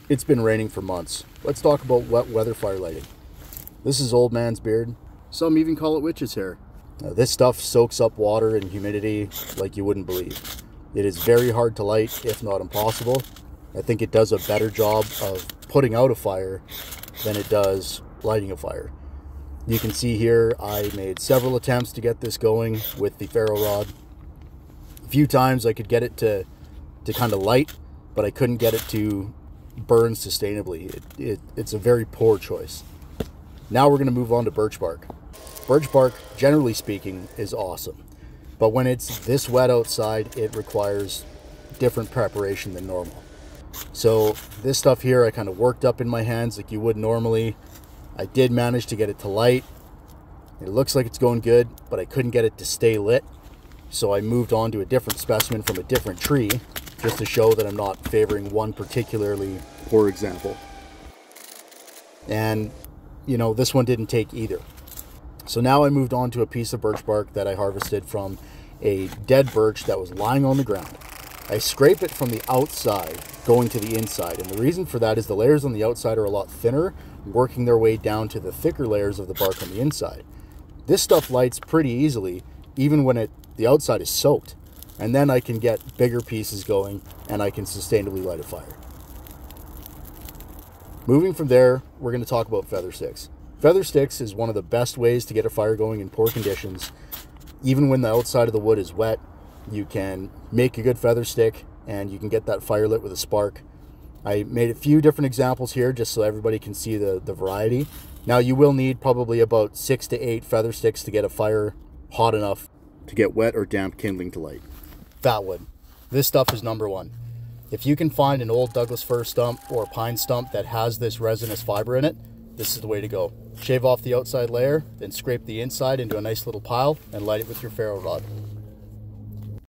It's been raining for months. Let's talk about wet weather fire lighting. This is old man's beard. Some even call it witch's hair. Now, this stuff soaks up water and humidity like you wouldn't believe. It is very hard to light, if not impossible. I think it does a better job of putting out a fire than it does lighting a fire. You can see here I made several attempts to get this going with the ferro rod. A few times I could get it to kind of light, but I couldn't get it to burn sustainably. It's a very poor choice. Now we're going to move on to birch bark. Birch bark, generally speaking, is awesome. But when it's this wet outside, it requires different preparation than normal. So this stuff here I kind of worked up in my hands like you would normally. I did manage to get it to light. It looks like it's going good, but I couldn't get it to stay lit. So I moved on to a different specimen from a different tree, just to show that I'm not favoring one particularly poor example. And, you know, this one didn't take either. So now I moved on to a piece of birch bark that I harvested from a dead birch that was lying on the ground. I scrape it from the outside going to the inside, and the reason for that is the layers on the outside are a lot thinner, working their way down to the thicker layers of the bark on the inside. This stuff lights pretty easily, even when the outside is soaked. And then I can get bigger pieces going and I can sustainably light a fire. Moving from there, we're going to talk about feather sticks. Feather sticks is one of the best ways to get a fire going in poor conditions. Even when the outside of the wood is wet, you can make a good feather stick and you can get that fire lit with a spark. I made a few different examples here just so everybody can see the variety. Now you will need probably about 6 to 8 feather sticks to get a fire hot enough to get wet or damp kindling to light. Fat wood. This stuff is number one. If you can find an old Douglas fir stump or pine stump that has this resinous fiber in it, this is the way to go. Shave off the outside layer, then scrape the inside into a nice little pile and light it with your ferro rod.